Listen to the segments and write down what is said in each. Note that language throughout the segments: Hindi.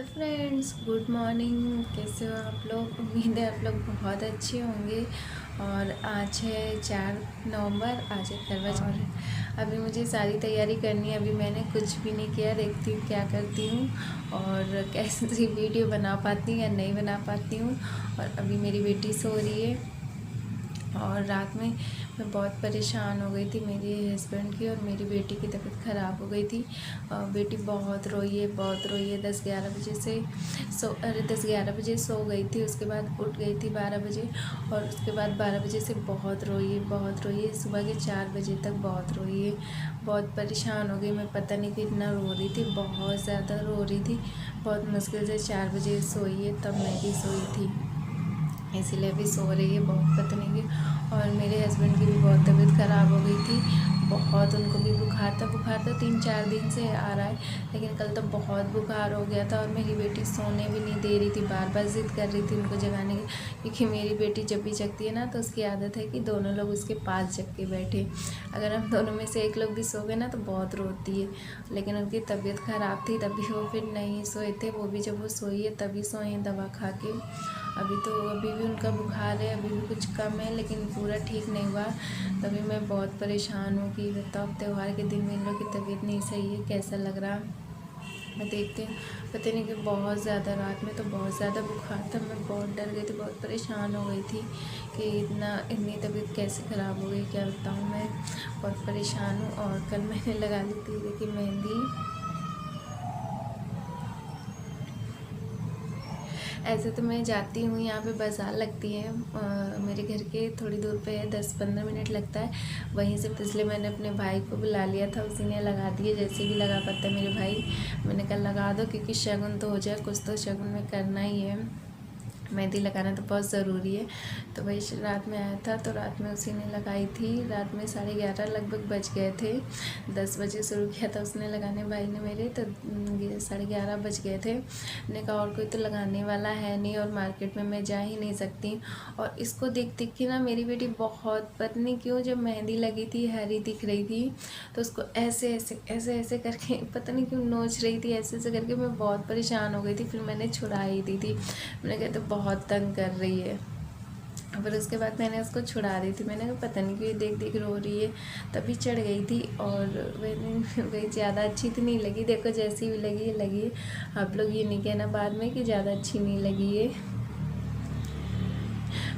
Friends, good morning. कैसे हो आप लोग? उम्मीद है आप लोग बहुत अच्छे होंगे। और आज है 4 नवंबर, आज है करवा चौथ और अभी मुझे सारी तैयारी करनी है। अभी मैंने कुछ भी नहीं किया, देखती हूँ क्या करती हूँ और कैसी वीडियो बना पाती हूँ या नहीं बना पाती हूँ। और अभी मेरी बेटी सो रही है और रात में मैं बहुत परेशान हो गई थी। मेरे हस्बैंड की और मेरी बेटी की तबीयत ख़राब हो गई थी। बेटी बहुत रोई है, बहुत रोई है। 10-11 बजे से 10-11 बजे सो गई थी, उसके बाद उठ गई थी 12 बजे और उसके बाद 12 बजे से बहुत रोई है, बहुत रोई है। सुबह के 4 बजे तक बहुत रोई है। बहुत परेशान हो गई मैं, पता नहीं कितना रो रही थी, बहुत ज़्यादा रो रही थी। बहुत मुश्किल से 4 बजे सोई है, तब मैं भी सोई थी, इसीलिए भी सो रही है। बहुत पता नहीं कि और मेरे हस्बैंड की भी बहुत तबीयत ख़राब हो गई थी। बहुत उनको भी बुखार था 3-4 दिन से आ रहा है, लेकिन कल तो बहुत बुखार हो गया था। और मेरी बेटी सोने भी नहीं दे रही थी, बार बार ज़िद कर रही थी उनको जगाने की, क्योंकि मेरी बेटी जब भी जगती है ना तो उसकी आदत है कि दोनों लोग उसके पास जग के बैठे। अगर हम दोनों में से एक लोग भी सो गए ना तो बहुत रोती है। लेकिन उनकी तबीयत ख़राब थी तभी वो फिर नहीं सोए थे। वो भी जब वो सोई है तभी सोए हैं दवा खा के। अभी भी उनका बुखार है, अभी भी कुछ कम है, लेकिन पूरा ठीक नहीं हुआ। तभी मैं बहुत परेशान हूँ कि बताओ त्यौहार के दिन में इन लोग की तबीयत नहीं सही है, कैसा लग रहा। मैं देखती हूँ, पता नहीं कि बहुत ज़्यादा रात में तो बहुत ज़्यादा बुखार था। मैं बहुत डर गई थी, बहुत परेशान हो गई थी कि इतनी तबीयत कैसे ख़राब हो गई, क्या बताऊँ। मैं बहुत परेशान हूँ। और कल मैंने लगा ली थी देखिए मेहंदी। ऐसे तो मैं जाती हूँ, यहाँ पे बाज़ार लगती है मेरे घर के थोड़ी दूर पे है, 10-15 मिनट लगता है वहीं से। इसलिए मैंने अपने भाई को बुला लिया था, उसी ने लगा दिए, जैसे भी लगा पाता है मेरे भाई। मैंने कहा लगा दो, क्योंकि शगुन तो हो जाए, कुछ तो शगुन में करना ही है। मेहंदी लगाना तो बहुत ज़रूरी है। तो वही रात में आया था तो रात में उसी ने लगाई थी। रात में 11:30 लगभग बज गए थे। 10 बजे शुरू किया था उसने लगाने भाई ने मेरे, तो 11:30 बज गए थे। मैंने कहा और कोई तो लगाने वाला है नहीं और मार्केट में मैं जा ही नहीं सकती। और इसको देख देख के ना मेरी बेटी बहुत, पता नहीं क्यों, जब मेहंदी लगी थी हरी दिख रही थी तो उसको ऐसे ऐसे ऐसे ऐसे करके पता नहीं क्यों नोच रही थी, ऐसे ऐसे करके। मैं बहुत परेशान हो गई थी, फिर मैंने छुड़ा ही दी थी। मैंने कहा तो बहुत तंग कर रही है। फिर उसके बाद मैंने उसको छुड़ा दी थी। मैंने कहा पता नहीं क्यों देख देख रो रही है, तभी चढ़ गई थी। और मैंने वही ज़्यादा अच्छी तो नहीं लगी, देखो जैसी भी लगी है लगी है। आप लोग ये नहीं कहना बाद में कि ज़्यादा अच्छी नहीं लगी है।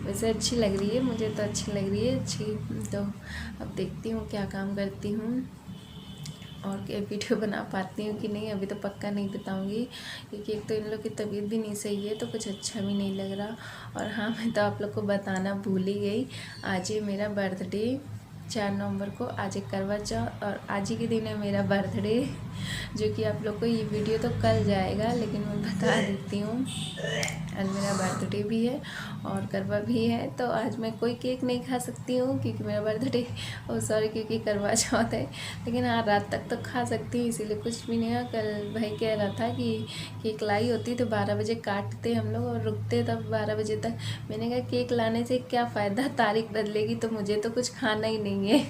वैसे अच्छी लग रही है, मुझे तो अच्छी लग रही है अच्छी। तो अब देखती हूँ क्या काम करती हूँ और क्या वीडियो बना पाती हूँ कि नहीं, अभी तो पक्का नहीं बताऊँगी, क्योंकि एक तो इन लोग की तबीयत भी नहीं सही है तो कुछ अच्छा भी नहीं लग रहा। और हाँ, मैं तो आप लोग को बताना भूल ही गई, आज है मेरा बर्थडे। 4 नवंबर को आज है करवा चौथ और आज ही के दिन है मेरा बर्थडे, जो कि आप लोग को ये वीडियो तो कल जाएगा, लेकिन मैं बता देती हूँ आज मेरा बर्थडे भी है और करवा भी है। तो आज मैं कोई केक नहीं खा सकती हूँ क्योंकि मेरा बर्थडे, क्योंकि करवा चौथ है। लेकिन हाँ, रात तक तो खा सकती हूँ, इसीलिए कुछ भी नहीं है। कल भाई कह रहा था कि केक लाई होती तो 12 बजे काटते हम लोग और रुकते तब 12 बजे तक। मैंने कहा केक लाने से क्या फ़ायदा, तारीख बदलेगी तो मुझे तो कुछ खाना ही नहीं है।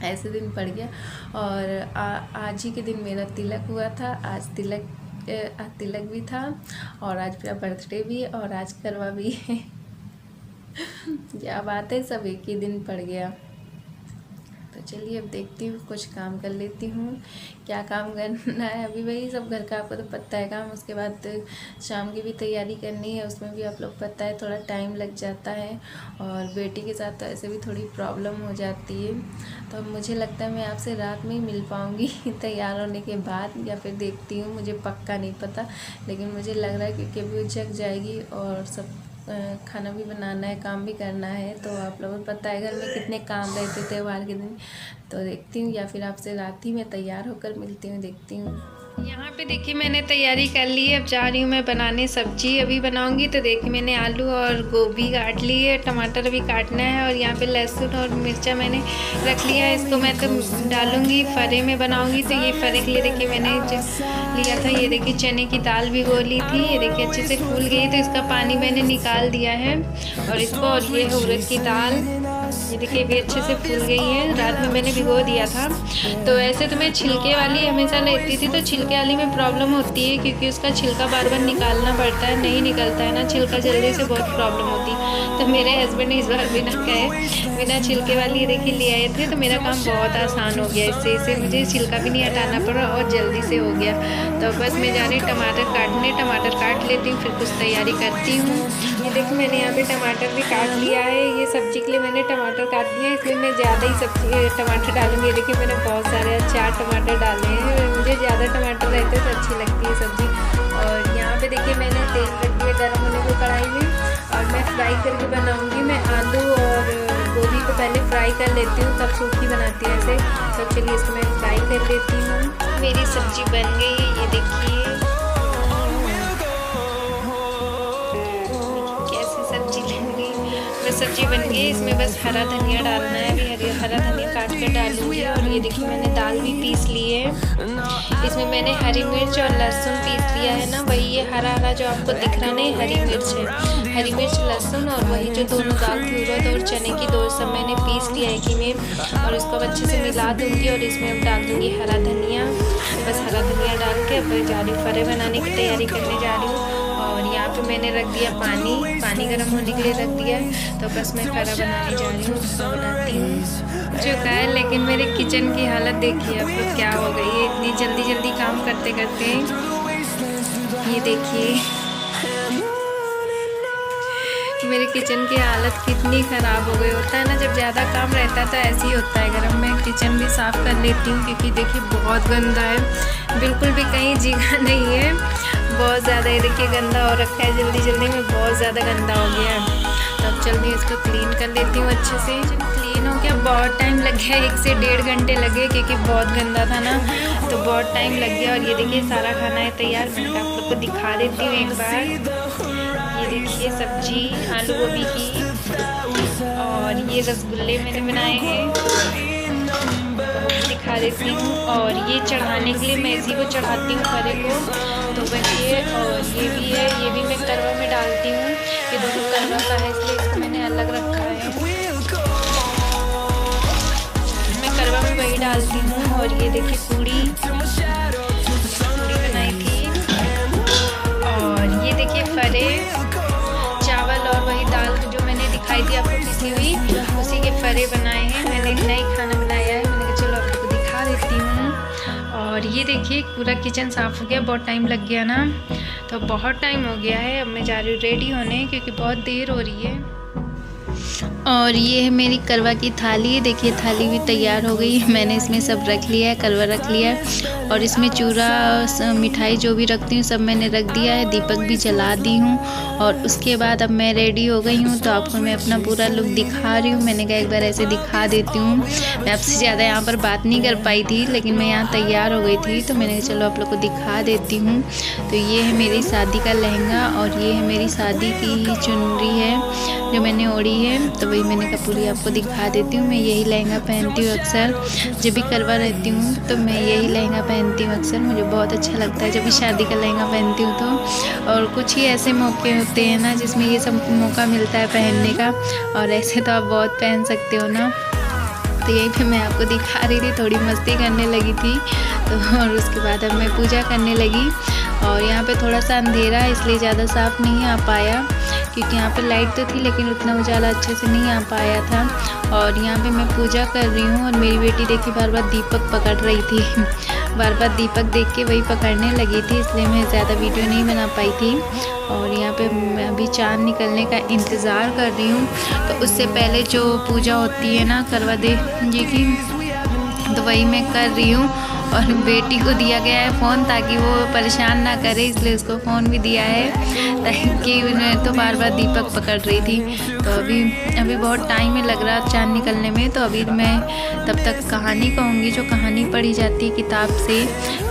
ऐसे दिन पड़ गया। और आज ही के दिन मेरा तिलक हुआ था। आज तिलक भी था और आज मेरा बर्थडे भी है और आज करवा भी है। क्या बात है, सब एक ही दिन पड़ गया। तो चलिए अब देखती हूँ, कुछ काम कर लेती हूँ। क्या काम करना है, अभी वही सब घर का, आपको तो पता है काम। उसके बाद शाम की भी तैयारी करनी है, उसमें भी आप लोग पता है थोड़ा टाइम लग जाता है। और बेटी के साथ तो ऐसे भी थोड़ी प्रॉब्लम हो जाती है। तो अब मुझे लगता है मैं आपसे रात में ही मिल पाऊँगी तैयार होने के बाद, या फिर देखती हूँ, मुझे पक्का नहीं पता। लेकिन मुझे लग रहा है क्योंकि अभी वो जग जाएगी और सब खाना भी बनाना है, काम भी करना है। तो आप लोगों को पता है घर में कितने काम रहते त्यौहार के दिन। तो देखती हूँ या फिर आपसे रात ही में तैयार होकर मिलती हूँ, देखती हूँ। यहाँ पे देखिए मैंने तैयारी कर ली है, अब जा रही हूँ मैं बनाने सब्जी। अभी बनाऊँगी तो देखिए मैंने आलू और गोभी काट ली है, टमाटर अभी काटना है और यहाँ पे लहसुन और मिर्चा मैंने रख लिया है। इसको मैं तो डालूँगी फरे में बनाऊँगी। तो ये फरे के लिए देखिए मैंने लिया था, ये देखिए चने की दाल भिगो ली थी, ये देखिए अच्छे से फूल गई तो इसका पानी मैंने निकाल दिया है। और इसको, और ये है उड़द की दाल, ये देखिए भी अच्छे से फूल गई है। रात में मैंने भिगो दिया था। तो ऐसे तो मैं छिलके वाली हमेशा लेती थी, तो छिलके वाली में प्रॉब्लम होती है क्योंकि उसका छिलका बार बार निकालना पड़ता है, नहीं निकलता है ना छिलका जल्दी से, बहुत प्रॉब्लम होती है। तो मेरे हस्बैंड इस बार बिना कहे बिना छिलके वाली देखिए ले आए थे, तो मेरा काम बहुत आसान हो गया इससे मुझे छिलका भी नहीं हटाना पड़ा और जल्दी से हो गया। तो बस मैं जा रही टमाटर काटने, टमाटर काट लेती हूँ, फिर कुछ तैयारी करती हूँ। ये देखिए मैंने यहाँ पे टमाटर भी काट लिया है। ये सब्जी के लिए मैंने टमाटर काट दिया, इसलिए मैं ज़्यादा ही सब्जी टमाटर डालूंगी। देखिए मैंने बहुत सारे 4 टमाटर डाले हैं, मुझे ज़्यादा टमाटर रहते तो अच्छी लगती है सब्ज़ी। और यहाँ पे देखिए मैंने तेल रख दिया गर्म होने को कढ़ाई में, और मैं फ्राई करके बनाऊँगी। मैं आलू और गोभी को पहले फ्राई कर लेती हूँ, तब सूखी बनाती है ऐसे। तो चलिए इसको मैं फ्राई कर लेती हूँ। मेरी सब्ज़ी बन गई है, ये देखिए सब्जी बन गई। इसमें बस हरा धनिया डालना है, अभी हरा धनिया काट कर डालूंगी। और ये देखिए मैंने दाल भी पीस ली है। इसमें मैंने हरी मिर्च और लहसुन पीस लिया है ना, वही ये हरा हरा जो आपको दिख रहा नहीं हरी मिर्च है। हरी मिर्च लहसुन और वही जो दोनों दाल थी उड़द और चने की दो सब मैंने पीस लिया है कि में, और इसको अच्छे से मिला दूँगी। और इसमें अब डाल दूँगी हरा धनिया। बस हरा धनिया डाल के अब जा रही फरे बनाने की तैयारी करने जा रही हूँ। और यहाँ पे मैंने रख दिया पानी गर्म होने के लिए रख दिया है। तो बस मैं फरा बनाने जा रही हूँ, बनाती हूँ चुका है। लेकिन मेरे किचन की हालत देखिए अब तो क्या हो गई है, इतनी जल्दी काम करते करते। ये देखिए मेरे किचन की हालत कितनी ख़राब हो गई। होता है ना जब ज़्यादा काम रहता है तो ऐसे ही होता है। अगर मैं किचन भी साफ़ कर लेती हूँ क्योंकि देखिए बहुत गंदा है, बिल्कुल भी कहीं जगह नहीं है, बहुत ज़्यादा। ये देखिए गंदा हो रखा है, जल्दी में बहुत ज़्यादा गंदा हो गया है। तो अब जल्दी इसको क्लीन कर लेती हूँ अच्छे से। जब क्लीन हो गया बहुत टाइम लग गया, 1 से 1.5 घंटे लगे क्योंकि बहुत गंदा था ना, तो बहुत टाइम लग गया। और ये देखिए सारा खाना है तैयार, मैं आप लोग को दिखा देती हूँ एक बार। ये देखिए सब्जी आलू गोभी की, और ये रसगुल्ले मैंने बनाए हैं, दिखा देती हूँ। और ये चढ़ाने के लिए मैं इसी को चढ़ाती हूँ फरे को, तो बचिए। और ये भी है, ये भी मैं करवा में डालती हूँ। ये दोनों करवा का है इसलिए इसको मैंने अलग रखा है, मैं करवा में वही डालती हूँ। और ये देखिए पूड़ी बनाई थी, और ये देखिए फरे चावल और वही दाल जो मैंने दिखाई थी आपको पिसी हुई, उसी के फरे बनाए हैं। मैंने एक नई खाना बनाया है, मैंने कहा चलो आपको दिखा देती हूँ। और ये देखिए पूरा किचन साफ़ हो गया, बहुत टाइम लग गया ना, तो बहुत टाइम हो गया है। अब मैं जा रही हूँ रेडी होने क्योंकि बहुत देर हो रही है। और ये है मेरी करवा की थाली, देखिए थाली भी तैयार हो गई। मैंने इसमें सब रख लिया है, करवा रख लिया है, और इसमें चूरा मिठाई जो भी रखती हूँ सब मैंने रख दिया है। दीपक भी जला दी हूँ, और उसके बाद अब मैं रेडी हो गई हूँ। तो आपको मैं अपना पूरा लुक दिखा रही हूँ। मैंने कहा एक बार ऐसे दिखा देती हूँ। मैं आपसे ज़्यादा यहाँ पर बात नहीं कर पाई थी, लेकिन मैं यहाँ तैयार हो गई थी, तो मैंने कहा चलो आप लोग को दिखा देती हूँ। तो ये है मेरी शादी का लहंगा, और ये है मेरी शादी की चुनरी है जो मैंने ओढ़ी है। तो वही मैंने कहा पूरी आपको दिखा देती हूँ। मैं यही लहंगा पहनती हूँ अक्सर, जब भी करवा रहती हूँ तो मैं यही लहंगा पहनती हूँ अक्सर। मुझे बहुत अच्छा लगता है जब भी शादी का लहंगा पहनती हूँ तो। और कुछ ही ऐसे मौके होते हैं ना जिसमें ये सब मौका मिलता है पहनने का, और ऐसे तो आप बहुत पहन सकते हो ना। तो यही पे मैं आपको दिखा रही थी, थोड़ी मस्ती करने लगी थी। तो और उसके बाद अब मैं पूजा करने लगी। और यहाँ पे थोड़ा सा अंधेरा है इसलिए ज़्यादा साफ़ नहीं आ पाया, क्योंकि यहाँ पे लाइट तो थी लेकिन उतना उजाला अच्छे से नहीं आ पाया था। और यहाँ पे मैं पूजा कर रही हूँ, और मेरी बेटी देखी बार बार दीपक पकड़ रही थी बार बार दीपक देख के वही पकड़ने लगी थी, इसलिए मैं ज़्यादा वीडियो नहीं बना पाई थी। और यहाँ पे मैं अभी चाँद निकलने का इंतज़ार कर रही हूँ। तो उससे पहले जो पूजा होती है ना करवा देव जी की, तो वही मैं कर रही हूँ। और बेटी को दिया गया है फ़ोन ताकि वो परेशान ना करे, इसलिए उसको फ़ोन भी दिया है ताकि उन्हें तो बार बार दीपक पकड़ रही थी। तो अभी बहुत टाइम ही लग रहा चाँद निकलने में। तो अभी मैं तब तक कहानी कहूँगी, जो कहानी पढ़ी जाती है किताब से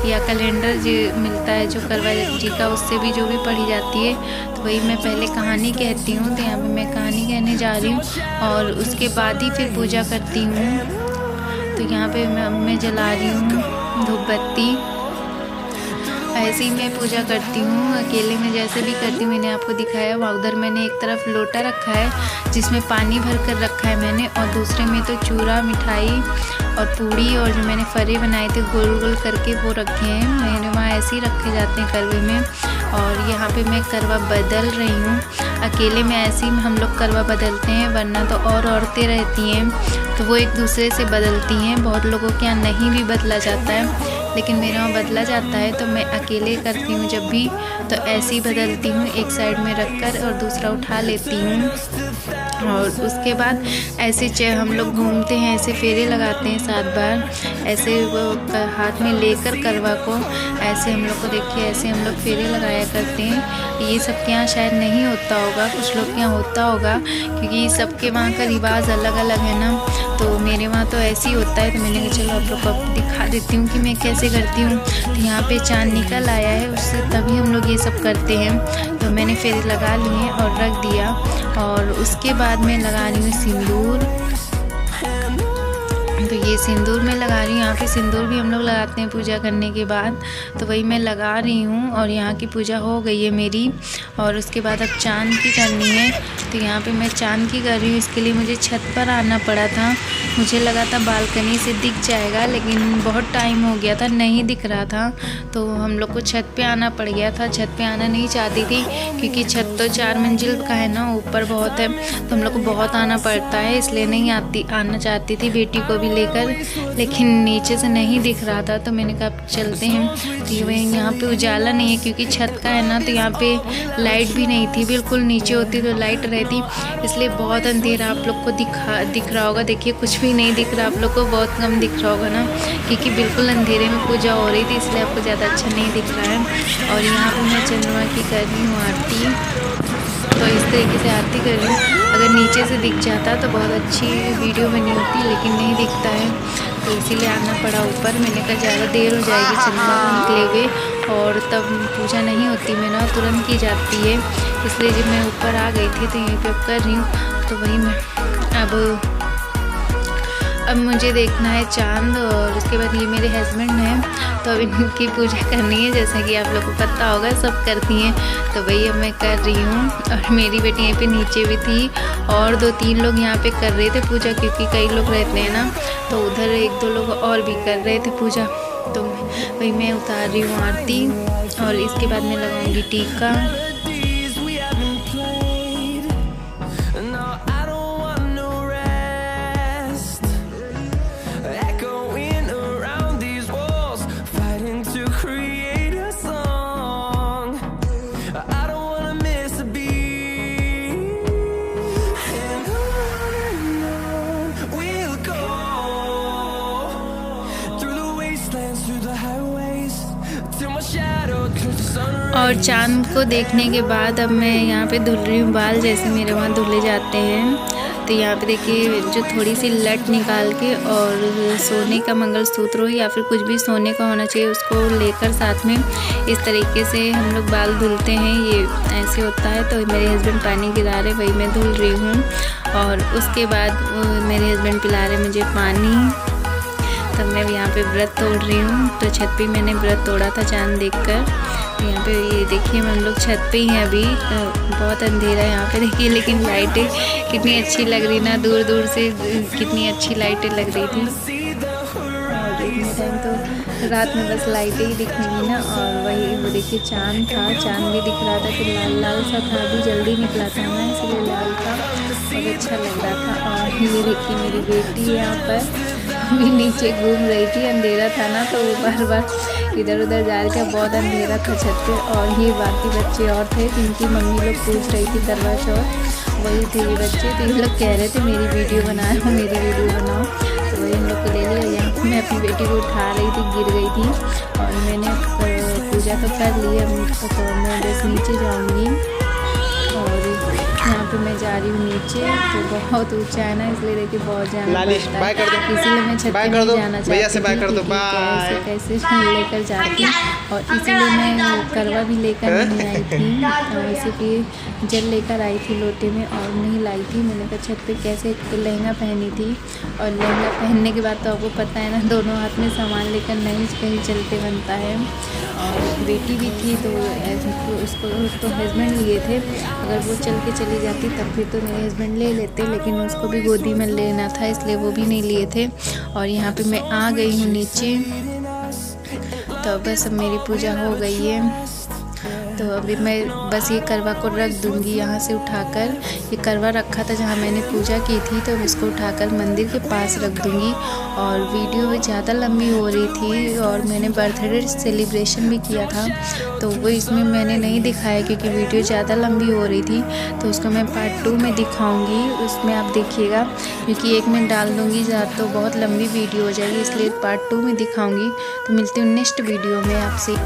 या कैलेंडर जो मिलता है जो करवा जी का, उससे भी जो भी पढ़ी जाती है, तो वही मैं पहले कहानी कहती हूँ। तो यहाँ पर मैं कहानी कहने जा रही हूँ और उसके बाद ही फिर पूजा करती हूँ। तो यहाँ पे मैं जला रही हूँ धूप बत्ती। ऐसे ही मैं पूजा करती हूँ, अकेले में जैसे भी करती हूँ। मैंने आपको दिखाया वहाँ उधर मैंने एक तरफ लोटा रखा है जिसमें पानी भर कर रखा है मैंने, और दूसरे में तो चूरा, मिठाई और पूड़ी और जो मैंने फरे बनाए थे गोल गोल करके वो रखे हैं। मैंने वहाँ ऐसे ही रखे जाते हैं करवे में। और यहाँ पे मैं करवा बदल रही हूँ। अकेले में ऐसे ही हम लोग करवा बदलते हैं, वरना तो और औरतें रहती हैं तो वो एक दूसरे से बदलती हैं। बहुत लोगों के यहाँ नहीं भी बदला जाता है, लेकिन मेरे वहाँ बदला जाता है। तो मैं अकेले करती हूँ जब भी, तो ऐसे ही बदलती हूँ, एक साइड में रखकर और दूसरा उठा लेती हूँ। और उसके बाद ऐसे हम लोग घूमते हैं, ऐसे फेरे लगाते हैं 7 बार, ऐसे वो हाथ में लेकर करवा को ऐसे हम लोग को देखिए ऐसे हम लोग फेरे लगाया करते हैं। ये सबके यहाँ शायद नहीं होता होगा, कुछ लोग के यहाँ होता होगा, क्योंकि सबके वहाँ का रिवाज अलग अलग है ना। तो मेरे वहाँ तो ऐसे ही होता है। तो मैंने कहा चलो आप लोग को दिखा देती हूँ कि मैं कैसे करती हूँ। तो यहाँ पे चाँद निकल आया है, उससे तभी हम लोग ये सब करते हैं। तो मैंने फेरे लगा लिए और रख दिया, और उसके बाद मैं लगा रही हूँ सिंदूर। तो ये सिंदूर मैं लगा रही हूँ। यहाँ पे सिंदूर भी हम लोग लगाते हैं पूजा करने के बाद, तो वही मैं लगा रही हूँ। और यहाँ की पूजा हो गई है मेरी, और उसके बाद अब चाँद की करनी है। तो यहाँ पे मैं चाँद की कर रही हूँ। इसके लिए मुझे छत पर आना पड़ा था। मुझे लगा था बालकनी से दिख जाएगा, लेकिन बहुत टाइम हो गया था, नहीं दिख रहा था। तो हम लोग को छत पे आना पड़ गया था। छत पे आना नहीं चाहती थी, क्योंकि छत तो 4 मंजिल का है ना, ऊपर बहुत है, तो हम लोग को बहुत आना पड़ता है, इसलिए नहीं आना चाहती थी बेटी को भी लेकर। लेकिन नीचे से नहीं दिख रहा था, तो मैंने कहा चलते हैं। तो ये यहाँ पे उजाला नहीं है, क्योंकि छत का है ना, तो यहाँ पे लाइट भी नहीं थी। बिल्कुल नीचे होती तो लाइट रहती, इसलिए बहुत अंधेरा आप लोग को दिख रहा होगा। देखिए कुछ भी नहीं दिख रहा आप लोग को, बहुत कम दिख रहा होगा ना, क्योंकि बिल्कुल अंधेरे में पूजा हो रही थी, इसलिए आपको ज़्यादा अच्छा नहीं दिख रहा है। और यहाँ पर मैं चंद्रमा की कर रही हूँ आरती। तो इस तरीके से आरती कर रही हूँ। अगर नीचे से दिख जाता तो बहुत अच्छी वीडियो बनी होती, लेकिन नहीं दिखता है, तो इसीलिए आना पड़ा ऊपर। मैंने कहा ज़्यादा देर हो जाएगी चंद्रमा को निकले हुए, और तब पूजा नहीं होती मैं ना, तुरंत की जाती है। इसलिए जब मैं ऊपर आ गई थी तो यहीं पे अब कर रही हूँ। तो वही मैं अब मुझे देखना है चाँद, और उसके बाद ये मेरे हस्बैंड हैं, तो अब इनकी पूजा करनी है, जैसा कि आप लोग को पता होगा सब करती हैं। तो वही अब मैं कर रही हूँ। और मेरी बेटी यहीं पे नीचे भी थी, और 2-3 लोग यहाँ पे कर रहे थे पूजा, क्योंकि कई लोग रहते हैं ना, तो उधर 1-2 लोग और भी कर रहे थे पूजा। तो वही मैं उतार रही हूँ आरती, और इसके बाद मैं लगाऊँगी टीका। और चाँद को देखने के बाद अब मैं यहाँ पे धुल रही हूँ बाल, जैसे मेरे वहाँ धुले जाते हैं। तो यहाँ पे देखिए जो थोड़ी सी लट निकाल के, और सोने का मंगलसूत्र हो या फिर कुछ भी सोने का होना चाहिए, उसको लेकर साथ में इस तरीके से हम लोग बाल धुलते हैं। ये ऐसे होता है। तो मेरे हस्बैंड पानी गिरा रहे, वही मैं धुल रही हूँ। और उसके बाद मेरे हस्बैंड पिला रहे मुझे पानी। तब मैं यहाँ पे व्रत तोड़ रही हूँ। तो छत पे मैंने व्रत तोड़ा था चाँद देखकर। यहाँ पे ये देखिए हम लोग छत पे ही हैं अभी। बहुत अंधेरा है यहाँ पे देखिए, लेकिन लाइटें कितनी अच्छी लग रही ना, दूर दूर से कितनी अच्छी लाइटें लग रही थी। और इतने टाइम तो रात में बस लाइटें ही दिखेंगी ना। और वही वो देखिए चाँद था, चाँद भी दिख रहा था कि लाल लाल सा था, अभी जल्दी निकला था ना, इसलिए लाल था, बहुत अच्छा लग रहा था। और ये देखिए मेरी बेटी यहाँ पर अभी नीचे घूम रही थी, अंधेरा था ना, तो वो बार बार इधर उधर जा रही थी, बहुत अंधेरा था छत पे। और ये बाकी बच्चे और थे, जिनकी मम्मी लोग पूछ रही थी करवा चौथ, वही थे ये बच्चे। तो ये लोग कह रहे थे मेरी वीडियो बनाओ, मेरी वीडियो बनाओ। तो वही हम लोग को ले लिया। यहाँ पर मैं अपनी बेटी को उठा रही थी, गिर गई थी। और मैंने पूजा तो कर ली, तो मैं बस नीचे जाऊँगी। और यहाँ पे मैं जा रही हूँ नीचे, तो बहुत ऊंचा है ना, इसलिए देखिए बहुत जाना पड़ता है, इसीलिए मैं छत पे नहीं जाना चाहती थी, कैसे लेकर जाती, और इसीलिए मैं करवा भी लेकर नहीं आई थी, इसी की जल लेकर आई थी लोटे में और नहीं लाई थी। मैंने कहा छत पे कैसे, लहंगा पहनी थी, और लहंगा पहनने के बाद तो आपको पता है ना, दोनों हाथ में सामान लेकर नहीं कहीं चलते बनता है, और बेटी भी थी तो उसको हस्बैंड लिए थे, अगर वो चल के चली जाती तब फिर तो मेरे हस्बैंड ले लेते, लेकिन उसको भी गोदी में लेना था इसलिए वो भी नहीं लिए थे। और यहाँ पे मैं आ गई हूँ नीचे, तो बस अब मेरी पूजा हो गई है, तो अभी मैं बस ये करवा को रख दूँगी यहाँ से उठाकर, ये करवा रखा था जहाँ मैंने पूजा की थी, तो इसको उठाकर मंदिर के पास रख दूँगी। और वीडियो भी ज़्यादा लंबी हो रही थी, और मैंने बर्थडे सेलिब्रेशन भी किया था, तो वो इसमें मैंने नहीं दिखाया क्योंकि वीडियो ज़्यादा लंबी हो रही थी, तो उसको मैं पार्ट 2 में दिखाऊँगी, उसमें आप देखिएगा, क्योंकि एक में डाल दूँगी तो बहुत लंबी वीडियो हो जाएगी, इसलिए पार्ट 2 में दिखाऊँगी। तो मिलती हूँ नेक्स्ट वीडियो में आपसे।